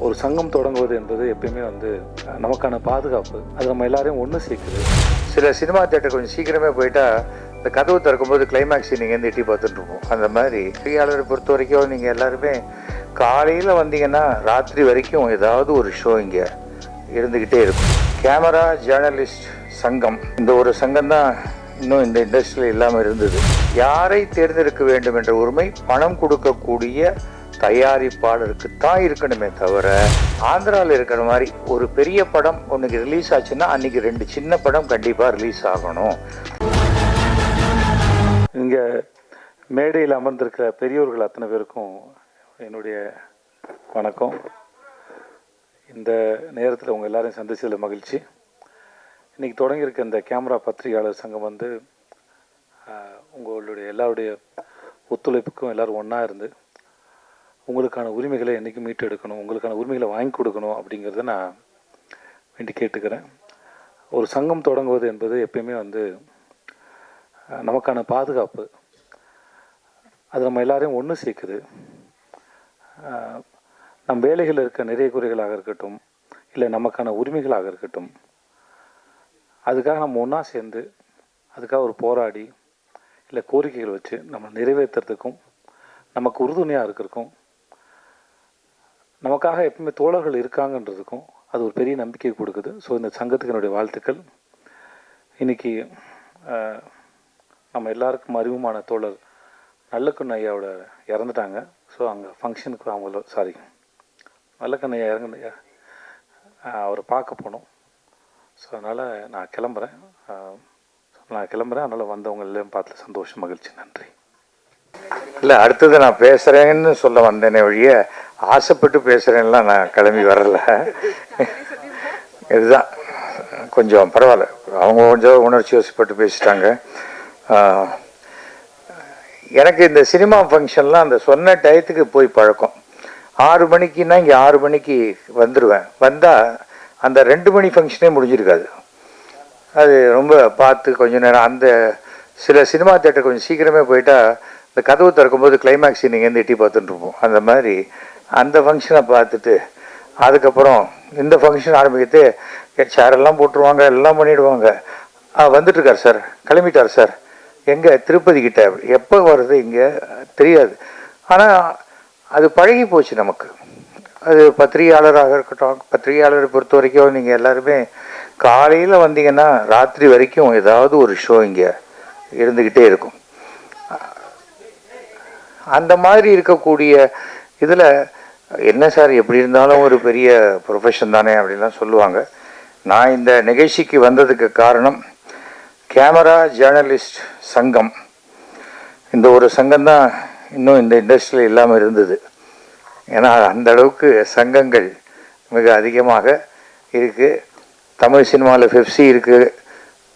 ஒரு சங்கம் தொடங்குவது என்பது எப்பயுமே நமக்கான பாதுகாப்பு. அது நம்ம எல்லாரையும் ஒன்று சேர்க்குது. சில சினிமா தியேட்டர் கொஞ்சம் சீக்கிரமே போயிட்டா இந்த கதவு திறக்கும்போது கிளைமேக்ஸ் நீங்கள் எட்டி பார்த்துட்டு இருப்போம். அந்த மாதிரி பொறியாளரை பொறுத்த வரைக்கும் நீங்கள் எல்லாருமே காலையில் வந்தீங்கன்னா ராத்திரி வரைக்கும் ஏதாவது ஒரு ஷோ இங்கே இருந்துக்கிட்டே இருக்கும். கேமரா ஜேர்னலிஸ்ட் சங்கம், இந்த ஒரு சங்கம் தான் இன்னும் இந்த இண்டஸ்ட்ரியில் இல்லாமல் இருந்தது. யாரை தேர்ந்தெடுக்க வேண்டும் என்ற உரிமை பணம் கொடுக்கக்கூடிய தயாரிப்பாளருக்கு தான் இருக்கணுமே தவிர, ஆந்திராவில் இருக்கிற மாதிரி ஒரு பெரிய படம் ஒன்றுக்கு ரிலீஸ் ஆச்சுன்னா அன்றைக்கி 2 சின்ன படம் கண்டிப்பாக ரிலீஸ் ஆகணும். இங்கே மேடையில் அமர்ந்திருக்கிற பெரியோர்கள் அத்தனை பேருக்கும் என்னுடைய வணக்கம். இந்த நேரத்தில் உங்கள் எல்லாரையும் சந்திச்சதில் மகிழ்ச்சி. இன்றைக்கி தொடங்கியிருக்க இந்த கேமரா பத்திரிகையாளர் சங்கம் உங்களுடைய எல்லாருடைய ஒத்துழைப்புக்கும் எல்லோரும் ஒன்றா இருந்து உங்களுக்கான உரிமைகளை என்றைக்கும் மீட்டெடுக்கணும், உங்களுக்கான உரிமைகளை வாங்கி கொடுக்கணும் அப்படிங்கிறத நான் வேண்டி கேட்டுக்கிறேன். ஒரு சங்கம் தொடங்குவது என்பது எப்பயுமே நமக்கான பாதுகாப்பு. அது நம்ம எல்லாரையும் ஒன்று சேர்க்குது. நம் வேலைகளில் இருக்க நிறைய குறைகளாக இருக்கட்டும், இல்லை நமக்கான உரிமைகளாக இருக்கட்டும், அதுக்காக நம்ம ஒன்றா சேர்ந்து அதுக்காக ஒரு போராடி இல்லை கோரிக்கைகள் வச்சு நம்ம நிறைவேற்றுறதுக்கும் நமக்கு உறுதுணையாக இருக்கிறதுக்கும், நமக்காக எப்பவுமே தோழர்கள் இருக்காங்கன்றதுக்கும் அது ஒரு பெரிய நம்பிக்கை கொடுக்குது. ஸோ இந்த சங்கத்துக்கு என்னுடைய வாழ்த்துக்கள். இன்றைக்கி நம்ம எல்லாருக்கும் அறிமுகமான தோழர் நல்லக்கண்ணு ஐயாவோட இறந்துட்டாங்க. ஸோ அங்கே ஃபங்க்ஷனுக்கு நல்லக்கண்ணு ஐயா அவரை பார்க்க போனோம். ஸோ அதனால் நான் கிளம்புறேன். அதனால் வந்தவங்க எல்லாம் பார்த்துல சந்தோஷம், மகிழ்ச்சி, நன்றி. இல்லை, அடுத்தது நான் பேசுகிறேன்னு சொல்ல வந்தேனே ஒழிய ஆசைப்பட்டு பேசுகிறேன்லாம் நான் கிளம்பி வரல. இதுதான் கொஞ்சம் பரவாயில்ல, அவங்க கொஞ்சம் உணர்ச்சி வசப்பட்டு பேசிட்டாங்க. எனக்கு இந்த சினிமா ஃபங்க்ஷன்லாம் அந்த சொன்ன டயத்துக்கு போய் பழக்கம். 6 மணிக்குன்னா இங்கே 6 மணிக்கு வந்துடுவேன். வந்தால் அந்த 2 மணி ஃபங்க்ஷனே முடிஞ்சிருக்காது. அது ரொம்ப பார்த்து கொஞ்சம் நேரம் அந்த சில சினிமா தியேட்டர் கொஞ்சம் சீக்கிரமே போயிட்டா இந்த கதவு திறக்கும்போது கிளைமேக்ஸ் நீங்கள் எட்டி பார்த்துட்டு இருப்போம். அந்த மாதிரி அந்த ஃபங்க்ஷனை பார்த்துட்டு அதுக்கப்புறம் இந்த ஃபங்க்ஷன் ஆரம்பிக்கிட்டு சேரெல்லாம் போட்டுருவாங்க, எல்லாம் பண்ணிவிடுவாங்க. வந்துட்டுருக்கார் சார், கிளம்பிட்டார் சார், எங்கே திருப்பதி கிட்ட, எப்போ வருது இங்கே தெரியாது. ஆனால் அது பழகி போச்சு நமக்கு. அது பத்திரிகையாளராக இருக்கட்டும், பத்திரிகையாளரை பொறுத்த வரைக்கும் நீங்கள் எல்லாருமே காலையில் வந்தீங்கன்னா ராத்திரி வரைக்கும் ஏதாவது ஒரு ஷோ இங்கே இருந்துக்கிட்டே இருக்கும். அந்த மாதிரி இருக்கக்கூடிய இதில் என்ன சார் எப்படி இருந்தாலும் ஒரு பெரிய ப்ரொஃபஷன் தானே அப்படின்லாம் சொல்லுவாங்க. நான் இந்த நிகழ்ச்சிக்கு வந்ததுக்கு காரணம் கேமரா ஜேர்னலிஸ்ட் சங்கம், இந்த ஒரு சங்கம்தான் இன்னும் இந்த இண்டஸ்ட்ரியில் இல்லாமல் இருந்தது. ஏன்னா அந்த அளவுக்கு சங்கங்கள் மிக அதிகமாக இருக்குது. தமிழ் சினிமாவில் பெப்சி இருக்குது,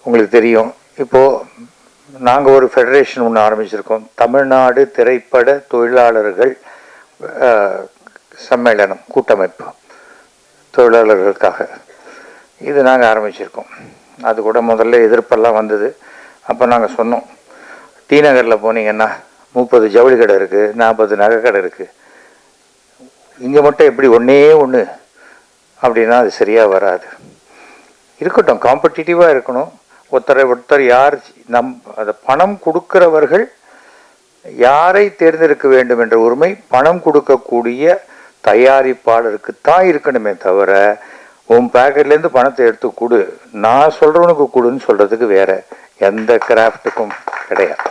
உங்களுக்கு தெரியும். இப்போது நாங்கள் ஒரு ஃபெடரேஷன் ஒன்று ஆரம்பிச்சிருக்கோம், தமிழ்நாடு திரைப்பட தொழிலாளர்கள் சம்மேளனம், கூட்டமைப்பு தொழிலாளர்களுக்காக. இது நாங்கள் ஆரம்பிச்சிருக்கோம். அது கூட முதல்ல எதிர்ப்பெல்லாம் வந்தது. அப்போ நாங்கள் சொன்னோம், டி நகரில் போனீங்கன்னா 30 ஜவுளி கடை இருக்குது, 40 நகை கடை இருக்குது. இங்கே மட்டும் எப்படி ஒன்று அப்படின்னா அது சரியாக வராது. இருக்கட்டும், காம்படிட்டிவாக இருக்கணும். ஒருத்தர் யார் அதை பணம் கொடுக்கிறவர்கள் யாரை தேர்ந்தெடுக்க வேண்டும் என்ற உரிமை பணம் கொடுக்கக்கூடிய தயாரிப்பாளருக்கு தான் இருக்கணுமே தவிர, உன் பேக்கெட்லேருந்து பணத்தை எடுத்து கொடு, நான் சொல்கிறவனுக்கு கொடுன்னு சொல்கிறதுக்கு வேறு எந்த கிராஃப்ட்டுக்கும் கிடையாது.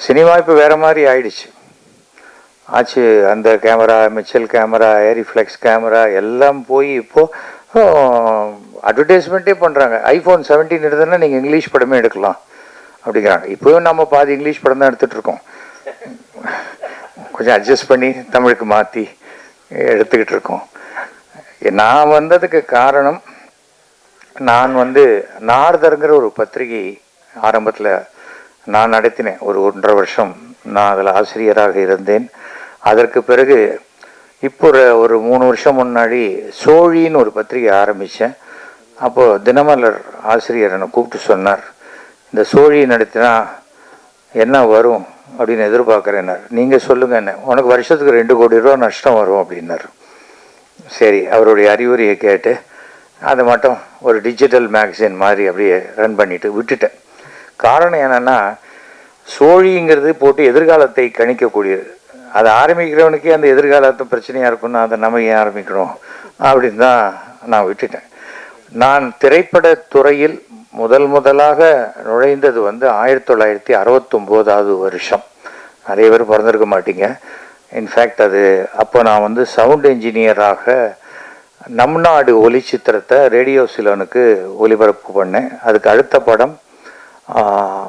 சினிமா இப்போ வேறு மாதிரி ஆயிடுச்சு ஆச்சு. அந்த கேமரா, மிச்சல் கேமரா, ஏரிஃப்ளெக்ஸ் கேமரா எல்லாம் போய் இப்போது அட்வர்டைஸ்மெண்ட்டே பண்ணுறாங்க. iPhone 17 எடுத்தோன்னா நீங்கள் இங்கிலீஷ் படமே எடுக்கலாம் அப்படிங்கிறாங்க. இப்போவும் நம்ம பாதி இங்கிலீஷ் படம் தான் எடுத்துகிட்ருக்கோம். கொஞ்சம் அட்ஜஸ்ட் பண்ணி தமிழுக்கு மாற்றி எடுத்துக்கிட்டு இருக்கோம். நான் வந்ததுக்கு காரணம், நான் நாரதருங்கிற ஒரு பத்திரிகை ஆரம்பத்தில் நான் நடத்தினேன். ஒரு 1.5 வருஷம் நான் அதில் ஆசிரியராக இருந்தேன். அதற்கு பிறகு இப்போ ஒரு 3 வருஷம் முன்னாடி சோழின்னு ஒரு பத்திரிகை ஆரம்பித்தேன். அப்போது தினமலர் ஆசிரியர் என்னை கூப்பிட்டு சொன்னார், இந்த சோழி நடத்தினா என்ன வரும் அப்படின்னு எதிர்பார்க்குறேன்னார். நீங்கள் சொல்லுங்கள், என்ன உனக்கு வருஷத்துக்கு 2 கோடி ரூபா நஷ்டம் வரும் அப்படின்னார். சரி அவருடைய அறிவுரையை கேட்டு அதை மட்டும் ஒரு டிஜிட்டல் மேகசின் மாதிரி அப்படியே ரன் பண்ணிட்டு விட்டுட்டேன். காரணம் என்னென்னா, சோழிங்கிறது போட்டு எதிர்காலத்தை கணிக்கக்கூடியது. அதை ஆரம்பிக்கிறவனுக்கே அந்த எதிர்காலத்தை பிரச்சனையாக இருக்குன்னு அதை நம்ம ஏன் ஆரம்பிக்கணும் அப்படின்னு தான் நான் விட்டுட்டேன். நான் திரைப்பட துறையில் முதலாக நுழைந்தது 1969 வருஷம். நிறைய பேர் பிறந்திருக்க மாட்டீங்க. இன்ஃபேக்ட் அது அப்போ நான் சவுண்ட் இன்ஜினியராக நம் நாடு ஒளிச்சித்திரத்தை ரேடியோ சிலோனுக்கு ஒளிபரப்பு பண்ணேன். அதுக்கு அடுத்த படம்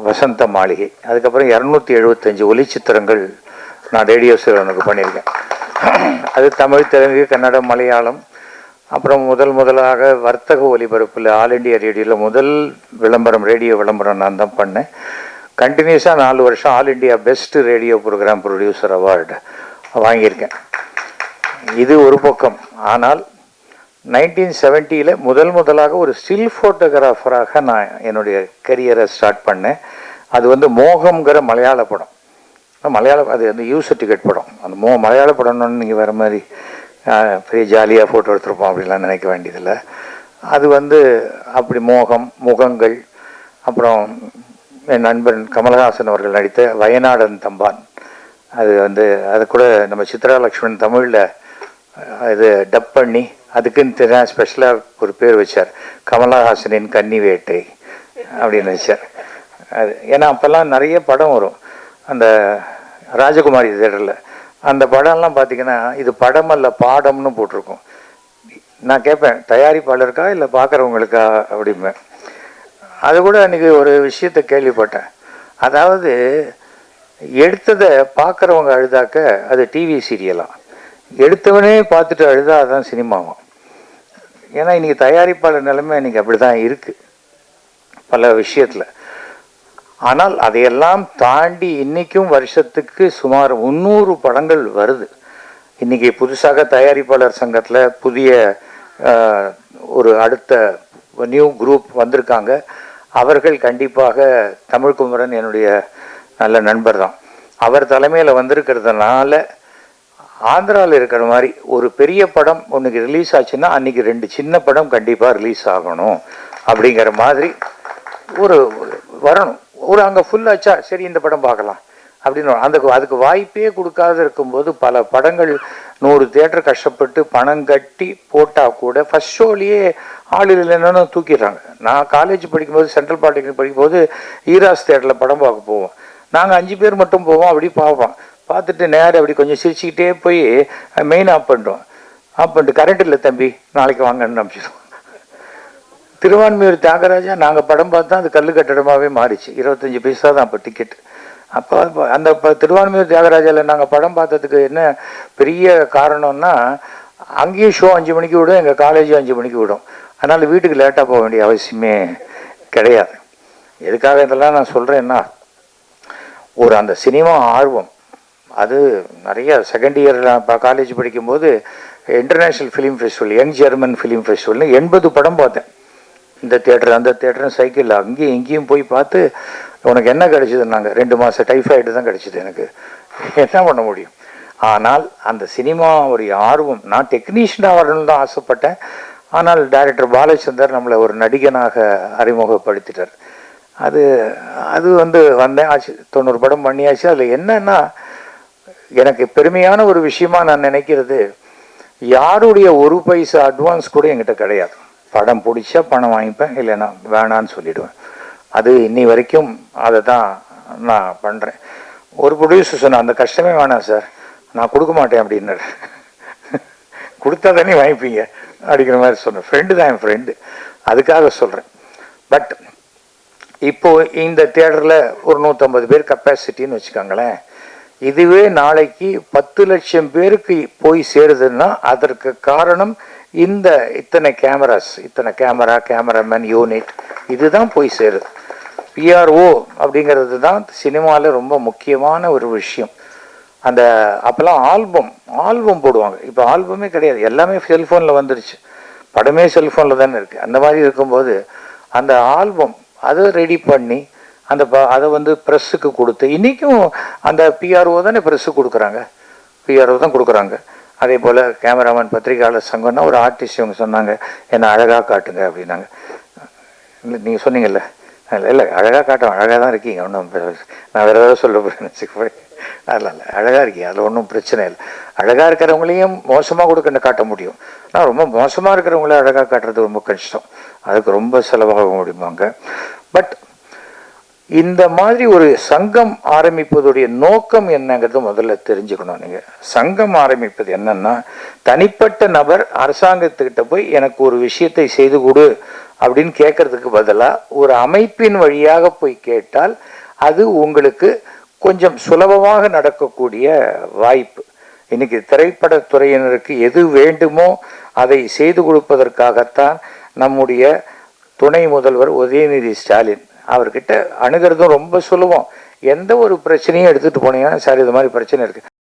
வசந்த மாளிகை. அதுக்கப்புறம் 275 ஒளிச்சித்திரங்கள் நான் ரேடியோ சிலோனுக்கு பண்ணியிருக்கேன். அது தமிழ், தெலுங்கு, கன்னடம், மலையாளம். அப்புறம் முதலாக வர்த்தக ஒலிபரப்பில் ஆல் இண்டியா ரேடியோவில் முதல் விளம்பரம், ரேடியோ விளம்பரம் நான் தான் பண்ணேன். கண்டினியூஸாக 4 வருஷம் all India best radio programme producer award வாங்கியிருக்கேன். இது ஒரு பக்கம். ஆனால் 1970 முதலாக ஒரு ஸ்டில் ஃபோட்டோகிராஃபராக நான் என்னுடைய கரியரை ஸ்டார்ட் பண்ணேன். அது மோகம்ங்கிற மலையாள படம். அது யூசர் டிக்கெட் படம். அந்த மலையாள படம்னு நீங்கள் வேறு மாதிரி பெரிய ஜாலியாக ஃபோட்டோ எடுத்துருப்போம் அப்படிலாம் நினைக்க வேண்டியதில்லை. அது அப்படி முகங்கள், அப்புறம் என் நண்பன் கமலஹாசன் அவர்கள் நடித்த வயநாடன் தம்பான். அது அது கூட நம்ம சித்ரா லக்ஷ்மண் தமிழில் இது டப் பண்ணி அதுக்குன்னு ஸ்பெஷலாக ஒரு பேர் வச்சார், கமலஹாசனின் கன்னி வேட்டை அப்படின்னு வச்சார். அது ஏன்னா அப்போல்லாம் நிறைய படம் வரும் அந்த ராஜகுமாரி தேட்டரில். அந்த படம்லாம் பார்த்திங்கன்னா இது படம் அல்ல பாடம்னு போட்டிருக்கோம். நான் கேட்பேன், தயாரிப்பாளருக்கா இல்லை பார்க்குறவங்களுக்கா அப்படிம்பேன். அது கூட அன்றைக்கி ஒரு விஷயத்தை கேள்விப்பட்டேன். அதாவது எடுத்ததை பார்க்குறவங்க அழுதாக்க அது டிவி சீரியலாம், எடுத்தவனே பார்த்துட்டு அழுதா அதுதான் சினிமாவும். ஏன்னா இன்றைக்கி தயாரிப்பாளர் நிலைமை இன்றைக்கி அப்படி தான் இருக்குது பல விஷயத்தில். ஆனால் அதையெல்லாம் தாண்டி இன்றைக்கும் வருஷத்துக்கு சுமார் 300 படங்கள் வருது. இன்றைக்கி புதுசாக தயாரிப்பாளர் சங்கத்தில் புதிய ஒரு அடுத்த நியூ குரூப் வந்திருக்காங்க. அவர்கள் கண்டிப்பாக தமிழ்குமரன் என்னுடைய நல்ல நண்பர் தான். அவர் தலைமையில் வந்திருக்கிறதுனால ஆந்திராவில் இருக்கிற மாதிரி ஒரு பெரிய படம் ஒன்றுக்கு ரிலீஸ் ஆச்சுன்னா அன்றைக்கி 2 சின்ன படம் கண்டிப்பாக ரிலீஸ் ஆகணும் அப்படிங்கிற மாதிரி ஒரு வரணும். ஒரு அங்கே ஃபுல்லாச்சா சரி இந்த படம் பார்க்கலாம் அப்படின்னு அதுக்கு வாய்ப்பே கொடுக்காத இருக்கும்போது பல படங்கள் 100 தியேட்டர் கஷ்டப்பட்டு பணம் கட்டி போட்டால் கூட ஃபஸ்ட் ஷோலேயே ஆள் இல்லைன்னு தூக்கிடுறாங்க. நான் காலேஜ் படிக்கும்போது சென்ட்ரல் பாலிடெக்னிக் படிக்கும்போது ஈராஸ் தியேட்டரில் படம் பார்க்க போவோம். நாங்கள் 5 பேர் மட்டும் போவோம். அப்படி பார்ப்போம். பார்த்துட்டு நேரம் அப்படி கொஞ்சம் சிரிச்சுக்கிட்டே போய் மெயின் ஆஃப் பண்ணுறோம். ஆஃப் பண்ணிட்டு கரண்ட் இல்லை தம்பி நாளைக்கு வாங்கன்னு அனுப்பிச்சிடுவோம். திருவான்மியூர் தியாகராஜா நாங்கள் படம் பார்த்தா அது கல் கட்டடமாகவே மாறிச்சு. 25 பைசா தான் அப்போ டிக்கெட். அப்போ அந்த திருவான்மியூர் தியாகராஜாவில் நாங்கள் படம் பார்த்ததுக்கு என்ன பெரிய காரணம்னா, அங்கேயும் ஷோ 5 மணிக்கு விடும், எங்கள் காலேஜும் 5 மணிக்கு விடும். அதனால் வீட்டுக்கு லேட்டாக போக வேண்டிய அவசியமே கிடையாது. எதுக்காக இதெல்லாம் நான் சொல்கிறேன்னா, ஒரு அந்த சினிமா ஆர்வம் அது நிறைய. செகண்ட் இயர் காலேஜ் படிக்கும்போது international film festival, young German film ஃபெஸ்டிவல்னு 80 படம் பார்த்தேன். இந்த தேட்டர் அந்த தேட்டரும் சைக்கிளில் அங்கேயும் இங்கேயும் போய் பார்த்து உனக்கு என்ன கிடைச்சிதுன்னாங்க. 2 மாதம் டைஃபாய்டு தான் கிடைச்சிது எனக்கு. என்ன பண்ண முடியும்? ஆனால் அந்த சினிமாவுடைய ஆர்வம், நான் டெக்னீஷியனாக வரணும்னு தான் ஆசைப்பட்டேன். ஆனால் டைரக்டர் பாலச்சந்தர் நம்மளை ஒரு நடிகனாக அறிமுகப்படுத்திட்டார். அது வந்தேன் ஆச்சு. 90 படம் பண்ணியாச்சு. அதில் என்னன்னா எனக்கு பெருமையான ஒரு விஷயமா நான் நினைக்கிறது, யாருடைய 1 பைசா அட்வான்ஸ் கூட என்கிட்ட கிடையாது. படம் பிடிச்சா பணம் வாங்கிப்பேன், இல்லைன்னா வேணான்னு சொல்லிவிடுவேன். அது இன்னி வரைக்கும் அதை தான் நான் பண்ணுறேன். ஒரு ப்ரொடியூசர் சொன்ன, அந்த கஷ்டமே வேணாம் சார், நான் கொடுக்க மாட்டேன் அப்படின்னாரு. கொடுத்தா தானே வாங்கிப்பீங்க அப்படிங்கிற மாதிரி சொன்னேன். ஃப்ரெண்டு தான், என் ஃப்ரெண்டு, அதுக்காக சொல்கிறேன். பட் இப்போது இந்த தியேட்டரில் ஒரு 150 பேர் கெப்பாசிட்டின்னு வச்சுக்கோங்களேன். இதுவே நாளைக்கு 10 லட்சம் பேருக்கு போய் சேருதுன்னா அதற்கு காரணம் இந்த இத்தனை கேமராஸ், இத்தனை கேமராமேன் யூனிட், இதுதான் போய் சேருது. பிஆர்ஓ அப்படிங்கிறது தான் சினிமாவில் ரொம்ப முக்கியமான ஒரு விஷயம். அந்த அப்போல்லாம் ஆல்பம் போடுவாங்க. இப்போ ஆல்பமே கிடையாது, எல்லாமே செல்ஃபோனில் வந்துருச்சு. படமே செல்ஃபோனில் தானே இருக்குது. அந்த மாதிரி இருக்கும்போது அந்த ஆல்பம் அதை ரெடி பண்ணி அதை ப்ரெஸ்ஸுக்கு கொடுத்து, இன்றைக்கும் அந்த பிஆர்ஓ தானே ப்ரெஸ்ஸுக்கு கொடுக்குறாங்க, பிஆர்ஓ தான் கொடுக்குறாங்க. அதே போல் கேமராமேன் பத்திரிகையாளர் சங்கம்னா ஒரு ஆர்டிஸ்ட் இவங்க சொன்னாங்க, என்னை அழகாக காட்டுங்க அப்படின்னாங்க. இல்லை நீங்கள் சொன்னீங்கல்ல, இல்லை அழகாக காட்டும், அழகாக தான் இருக்கீங்க, ஒன்றும் நான் வேறு ஏதாவது சொல்ல போகிறேன்னு வச்சுக்கோய். அதில் இல்லை, அழகாக இருக்கீங்க, அதில் ஒன்றும் பிரச்சனை இல்லை. அழகாக இருக்கிறவங்களையும் மோசமாக கூட காட்ட முடியும். ஆனால் ரொம்ப மோசமாக இருக்கிறவங்கள அழகாக காட்டுறது ரொம்ப கஷ்டம், அதுக்கு ரொம்ப செலவாக முடியுமாங்க. பட் இந்த மாதிரி ஒரு சங்கம் ஆரம்பிப்பதுடைய நோக்கம் என்னங்கிறது முதல்ல தெரிஞ்சுக்கணும். நீங்கள் சங்கம் ஆரம்பிப்பது என்னன்னா, தனிப்பட்ட நபர் அரசாங்கத்துக்கிட்ட போய் எனக்கு ஒரு விஷயத்தை செய்து கொடு அப்படின்னு கேட்கறதுக்கு பதிலாக ஒரு அமைப்பின் வழியாக போய் கேட்டால் அது உங்களுக்கு கொஞ்சம் சுலபமாக நடக்கக்கூடிய வாய்ப்பு. இன்னைக்கு திரைப்படத்துறையினருக்கு எது வேண்டுமோ அதை செய்து கொடுப்பதற்காகத்தான் நம்முடைய துணை முதல்வர் உதயநிதி ஸ்டாலின் அவர்கிட்ட அணுகிறதும் ரொம்ப சுலபம். எந்த ஒரு பிரச்சனையும் எடுத்துகிட்டு போனீங்கன்னா, சார் இது மாதிரி பிரச்சனை இருக்குது,